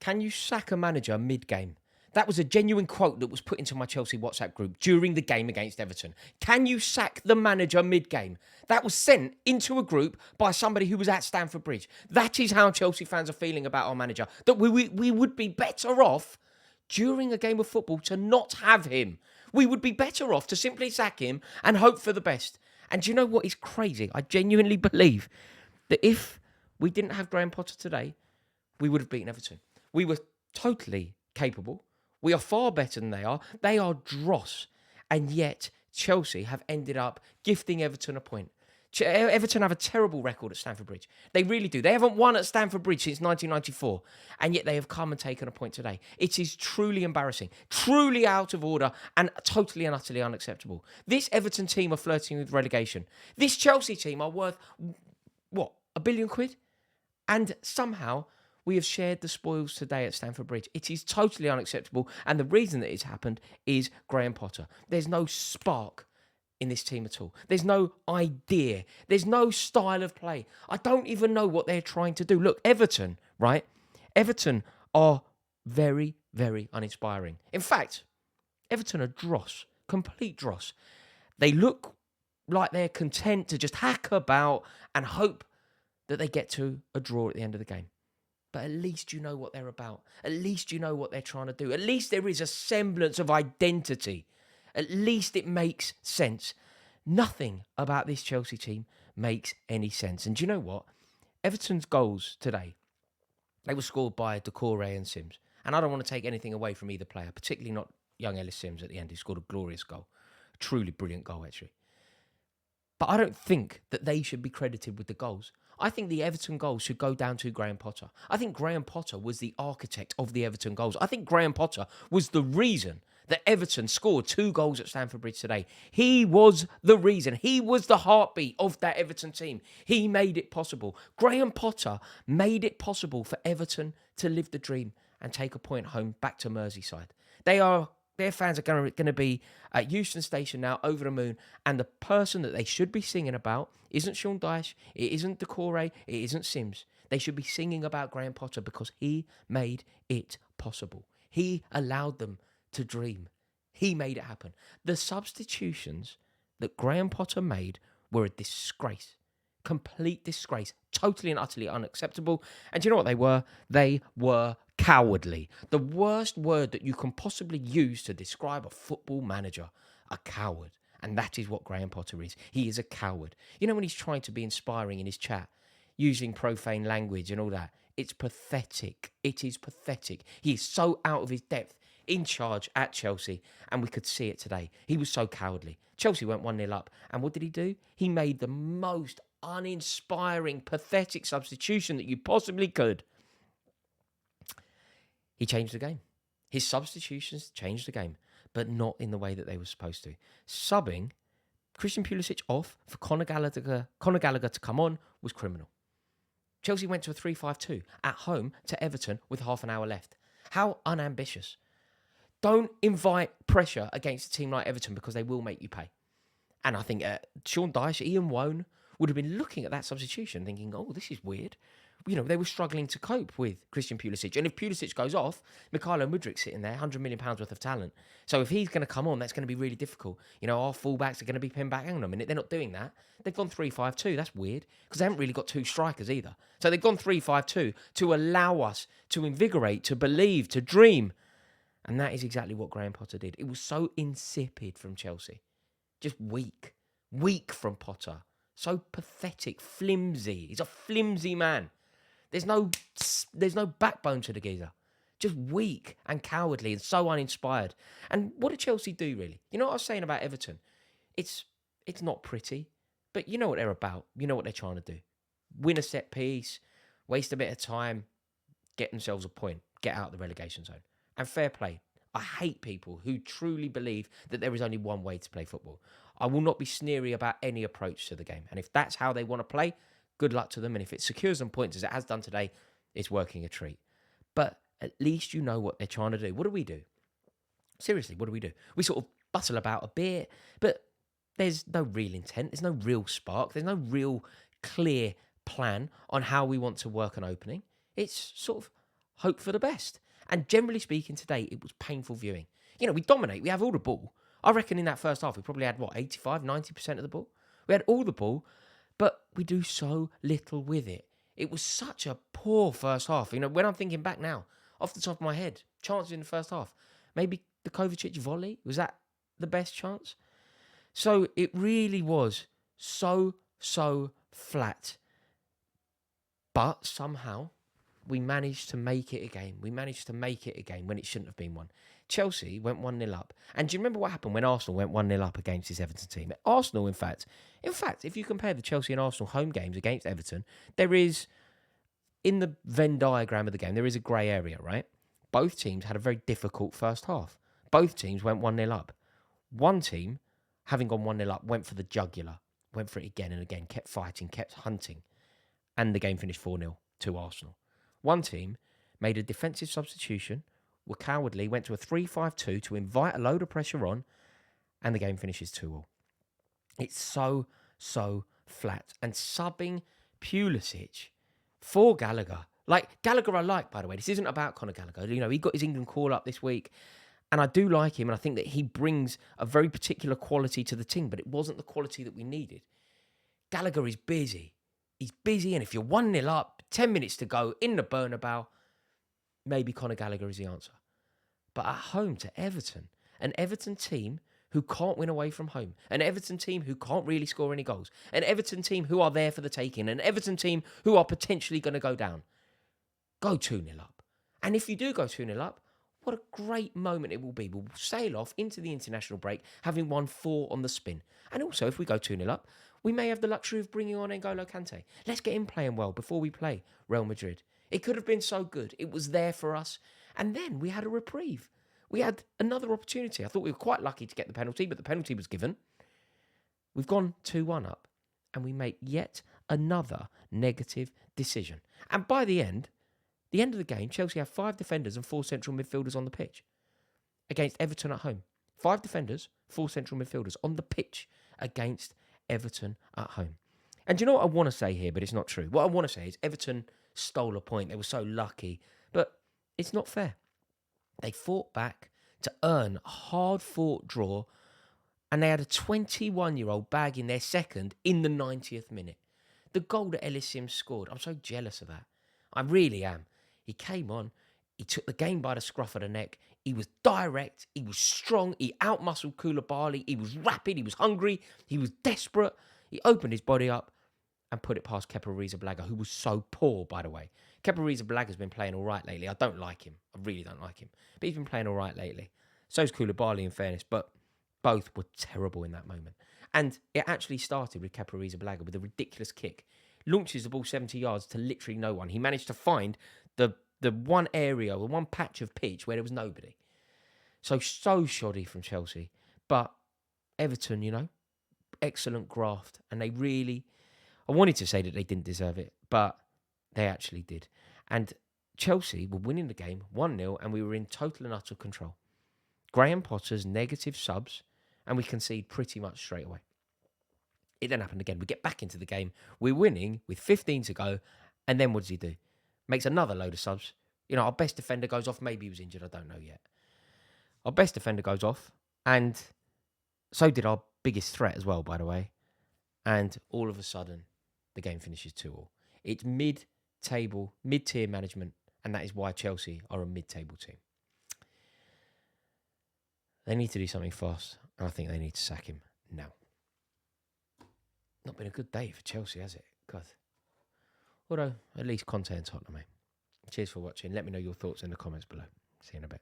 Can you sack a manager mid-game? That was a genuine quote that was put into my Chelsea WhatsApp group during the game against Everton. Can you sack the manager mid-game? That was sent into a group by somebody who was at Stamford Bridge. That is how Chelsea fans are feeling about our manager. That we would be better off during a game of football to not have him. We would be better off to simply sack him and hope for the best. And do you know what is crazy? I genuinely believe that if we didn't have Graham Potter today, we would have beaten Everton. We were totally capable. We are far better than they are. They are dross. And yet, Chelsea have ended up gifting Everton a point. Everton have a terrible record at Stamford Bridge. They really do. They haven't won at Stamford Bridge since 1994. And yet they have come and taken a point today. It is truly embarrassing, truly out of order, and totally and utterly unacceptable. This Everton team are flirting with relegation. This Chelsea team are worth, what, £1 billion? And somehow we have shared the spoils today at Stamford Bridge. It is totally unacceptable. And the reason that it's happened is Graham Potter. There's no spark in this team at all. There's no idea. There's no style of play. I don't even know what they're trying to do. Look, Everton, right? Everton are very, very uninspiring. In fact, Everton are dross, complete dross. They look like they're content to just hack about and hope that they get to a draw at the end of the game. But at least you know what they're about. At least you know what they're trying to do. At least there is a semblance of identity. At least it makes sense. Nothing about this Chelsea team makes any sense. And do you know what? Everton's goals today, they were scored by Decore and Sims. And I don't want to take anything away from either player, particularly not young Ellis Sims at the end, who scored a glorious goal. A truly brilliant goal, actually. But I don't think that they should be credited with the goals. I think the Everton goals should go down to Graham Potter. I think Graham Potter was the architect of the Everton goals. I think Graham Potter was the reason that Everton scored 2 goals at Stamford Bridge today. He was the reason. He was the heartbeat of that Everton team. He made it possible. Graham Potter made it possible for Everton to live the dream and take a point home back to Merseyside. Their fans are going to be at Euston Station now, over the moon. And the person that they should be singing about isn't Sean Dyche, it isn't Decore, it isn't Sims. They should be singing about Graham Potter because he made it possible. He allowed them to dream. He made it happen. The substitutions that Graham Potter made were a disgrace. Complete disgrace. Totally and utterly unacceptable. And do you know what they were? They were cowardly. The worst word that you can possibly use to describe a football manager. A coward. And that is what Graham Potter is. He is a coward. You know, when he's trying to be inspiring in his chat, using profane language and all that, it's pathetic. It is pathetic. He is so out of his depth, in charge at Chelsea, and we could see it today. He was so cowardly. Chelsea went 1-0 up, and what did he do? He made the most uninspiring, pathetic substitution that you possibly could. He changed the game. His substitutions changed the game, but not in the way that they were supposed to. Subbing Christian Pulisic off for Conor Gallagher to come on was criminal. Chelsea went to a 3-5-2 at home to Everton with half an hour left. How unambitious. Don't invite pressure against a team like Everton because they will make you pay. And I think Sean Dyche, Ian Wone would have been looking at that substitution thinking, oh, this is weird. You know, they were struggling to cope with Christian Pulisic. And if Pulisic goes off, Mykhailo Mudrik's sitting there, £100 million worth of talent. So if he's going to come on, that's going to be really difficult. You know, our fullbacks are going to be pinned back. Hang on a minute, they're not doing that. They've gone 3-5-2. That's weird because they haven't really got 2 strikers either. So they've gone 3-5-2 to allow us to invigorate, to believe, to dream. And that is exactly what Graham Potter did. It was so insipid from Chelsea. Just weak. Weak from Potter. So pathetic, flimsy. He's a flimsy man. There's no backbone to the geezer. Just weak and cowardly and so uninspired. And what did Chelsea do, really? You know what I was saying about Everton? It's not pretty, but you know what they're about. You know what they're trying to do. Win a set piece, waste a bit of time, get themselves a point, get out of the relegation zone. And fair play. I hate people who truly believe that there is only one way to play football. I will not be sneery about any approach to the game. And if that's how they want to play, good luck to them. And if it secures them points, as it has done today, it's working a treat. But at least you know what they're trying to do. What do? Seriously, what do? We sort of bustle about a bit, but there's no real intent. There's no real spark. There's no real clear plan on how we want to work an opening. It's sort of hope for the best. And generally speaking, today, it was painful viewing. We dominate. We have all the ball. I reckon in that first half, we probably had, 85, 90% of the ball? We had all the ball, but we do so little with it. It was such a poor first half. When I'm thinking back now, off the top of my head, chances in the first half. Maybe the Kovacic volley, was that the best chance? So it really was so flat. But somehow we managed to make it a game. We managed to make it a game when it shouldn't have been one. Chelsea went 1-0 up. And do you remember what happened when Arsenal went 1-0 up against this Everton team? Arsenal, in fact, if you compare the Chelsea and Arsenal home games against Everton, there is, in the Venn diagram of the game, there is a grey area, right? Both teams had a very difficult first half. Both teams went 1-0 up. One team, having gone 1-0 up, went for the jugular, went for it again and again, kept fighting, kept hunting. And the game finished 4-0 to Arsenal. One team made a defensive substitution, were cowardly, went to a 3-5-2 to invite a load of pressure on, and the game finishes 2-2. It's so flat. And subbing Pulisic for Gallagher. Gallagher I like, by the way. This isn't about Conor Gallagher. He got his England call up this week, and I do like him, and I think that he brings a very particular quality to the team, but it wasn't the quality that we needed. Gallagher is busy. He's busy, and if you're 1-0 up, 10 minutes to go in the Bernabeu, maybe Conor Gallagher is the answer. But at home to Everton, an Everton team who can't win away from home, an Everton team who can't really score any goals, an Everton team who are there for the taking, an Everton team who are potentially going to go down, go 2-0 up. And if you do go 2-0 up, what a great moment it will be. We'll sail off into the international break, having won 4 on the spin. And also, if we go 2-0 up, we may have the luxury of bringing on N'Golo Kante. Let's get him playing well before we play Real Madrid. It could have been so good. It was there for us. And then we had a reprieve. We had another opportunity. I thought we were quite lucky to get the penalty, but the penalty was given. We've gone 2-1 up, and we make yet another negative decision. And by the end of the game, Chelsea have 5 defenders and 4 central midfielders on the pitch against Everton at home. 5 defenders, 4 central midfielders on the pitch against Everton at home. And do you know what I want to say here, but it's not true? What I want to say is Everton stole a point. They were so lucky, but it's not fair. They fought back to earn a hard-fought draw, and they had a 21-year-old bagging their second in the 90th minute. The goal that Ellis Sims scored, I'm so jealous of that. I really am. He came on, he took the game by the scruff of the neck, he was direct, he was strong, he outmuscled Koulibaly, he was rapid, he was hungry, he was desperate, he opened his body up and put it past Kepa Arrizabalaga, who was so poor, by the way. Kepa Arrizabalaga been playing all right lately. I don't like him. I really don't like him. But he's been playing all right lately. So's Koulibaly, in fairness, but both were terrible in that moment. And it actually started with Kepa Arrizabalaga with a ridiculous kick. Launches the ball 70 yards to literally no one. He managed to find the one area, the one patch of pitch where there was nobody. So shoddy from Chelsea. But Everton, excellent graft. And they really, I wanted to say that they didn't deserve it, but they actually did. And Chelsea were winning the game 1-0, and we were in total and utter control. Graham Potter's negative subs, and we concede pretty much straight away. It then happened again. We get back into the game. We're winning with 15 to go. And then what does he do? Makes another load of subs. Our best defender goes off. Maybe he was injured. I don't know yet. Our best defender goes off. And so did our biggest threat as well, by the way. And all of a sudden, the game finishes 2-2. It's mid-tier management. And that is why Chelsea are a mid-table team. They need to do something fast. And I think they need to sack him now. Not been a good day for Chelsea, has it? God. Although, at least Conte and Tottenham, mate. Cheers for watching. Let me know your thoughts in the comments below. See you in a bit.